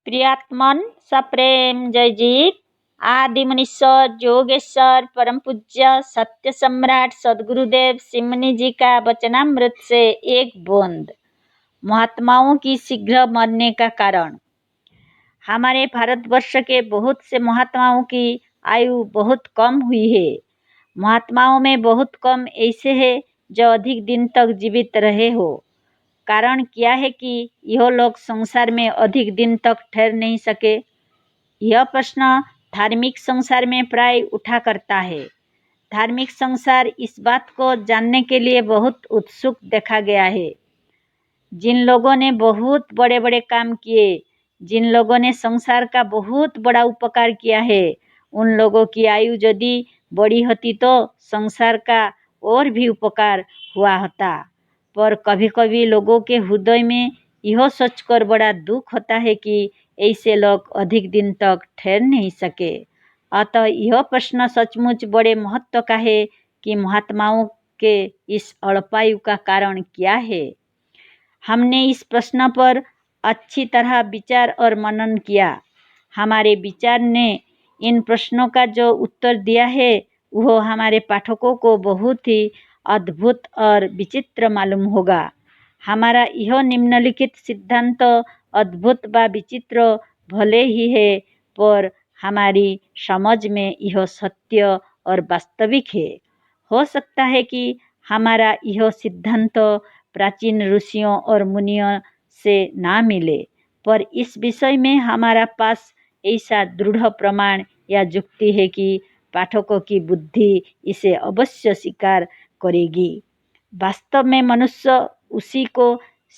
प्रियात्मन सप्रेम जयजीव आदि मुनीश्वर योगेश्वर परम पूज्य सत्य सम्राट सदगुरुदेव सिमनी जी का वचनामृत से एक बूंद। महात्माओं की शीघ्र मरने का कारण। हमारे भारतवर्ष के बहुत से महात्माओं की आयु बहुत कम हुई है। महात्माओं में बहुत कम ऐसे हैं जो अधिक दिन तक जीवित रहे हो। कारण क्या है कि यह लोग संसार में अधिक दिन तक ठहर नहीं सके? यह प्रश्न धार्मिक संसार में प्राय उठा करता है। धार्मिक संसार इस बात को जानने के लिए बहुत उत्सुक देखा गया है। जिन लोगों ने बहुत बड़े बड़े काम किए, जिन लोगों ने संसार का बहुत बड़ा उपकार किया है, उन लोगों की आयु यदि बड़ी होती तो संसार का और भी उपकार हुआ होता। पर कभी कभी लोगों के हृदय में यह सोचकर बड़ा दुख होता है कि ऐसे लोग अधिक दिन तक ठहर नहीं सके। अतः यह प्रश्न सचमुच बड़े महत्व का है कि महात्माओं के इस अल्पायु का कारण क्या है। हमने इस प्रश्न पर अच्छी तरह विचार और मनन किया। हमारे विचार ने इन प्रश्नों का जो उत्तर दिया है वह हमारे पाठकों को बहुत ही अद्भुत और विचित्र मालूम होगा। हमारा यह निम्नलिखित सिद्धांत अद्भुत व विचित्र भले ही है, पर हमारी समझ में यह सत्य और वास्तविक है। हो सकता है कि हमारा यह सिद्धांत प्राचीन ऋषियों और मुनियों से ना मिले, पर इस विषय में हमारा पास ऐसा दृढ़ प्रमाण या युक्ति है कि पाठकों की बुद्धि इसे अवश्य स्वीकार करेगी। वास्तव में मनुष्य उसी को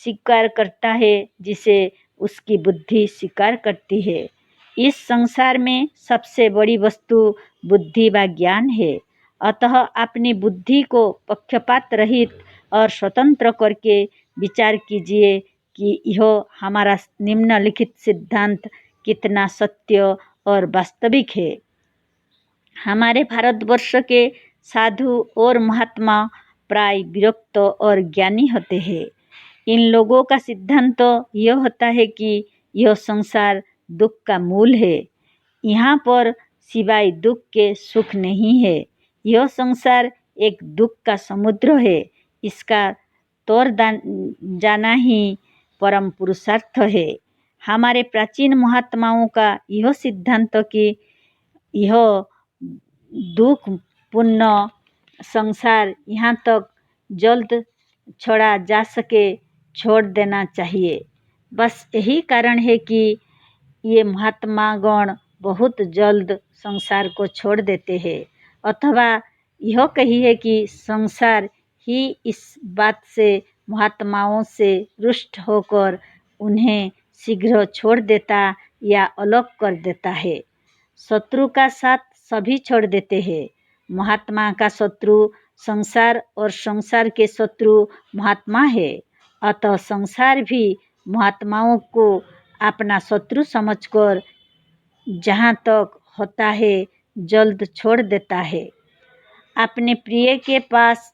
स्वीकार करता है जिसे उसकी बुद्धि स्वीकार करती है। इस संसार में सबसे बड़ी वस्तु बुद्धि व ज्ञान है। अतः अपनी बुद्धि को पक्षपात रहित और स्वतंत्र करके विचार कीजिए कि यह हमारा निम्नलिखित सिद्धांत कितना सत्य और वास्तविक है। हमारे भारतवर्ष के साधु और महात्मा प्राय विरक्त और ज्ञानी होते हैं। इन लोगों का सिद्धांत यह होता है कि यह संसार दुख का मूल है। यहाँ पर सिवाय दुख के सुख नहीं है। यह संसार एक दुख का समुद्र है। इसका तोड़ जाना ही परम पुरुषार्थ है। हमारे प्राचीन महात्माओं का यह सिद्धांत कि यह दुख पूर्ण संसार यहाँ तक जल्द छोड़ा जा सके छोड़ देना चाहिए। बस यही कारण है कि ये महात्मागण बहुत जल्द संसार को छोड़ देते हैं, अथवा यह कहिए कि संसार ही इस बात से महात्माओं से रुष्ट होकर उन्हें शीघ्र छोड़ देता या अलग कर देता है। शत्रु का साथ सभी छोड़ देते हैं। महात्मा का शत्रु संसार और संसार के शत्रु महात्मा है। अतः संसार भी महात्माओं को अपना शत्रु समझकर जहाँ तक होता है जल्द छोड़ देता है। अपने प्रिय के पास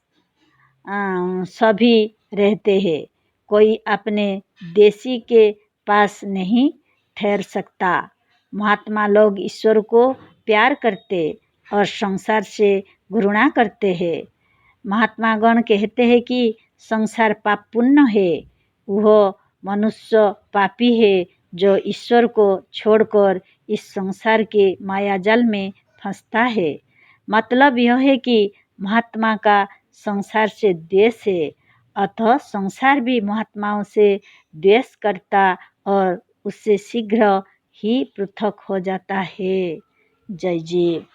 सभी रहते हैं। कोई अपने देशी के पास नहीं ठहर सकता। महात्मा लोग ईश्वर को प्यार करते और संसार से घृणा करते हैं। महात्मागण कहते हैं कि संसार पापपूर्ण है। वह मनुष्य पापी है जो ईश्वर को छोड़कर इस संसार के मायाजाल में फंसता है। मतलब यह है कि महात्मा का संसार से द्वेष है। अतः संसार भी महात्माओं से द्वेष करता और उससे शीघ्र ही पृथक हो जाता है। जय जी।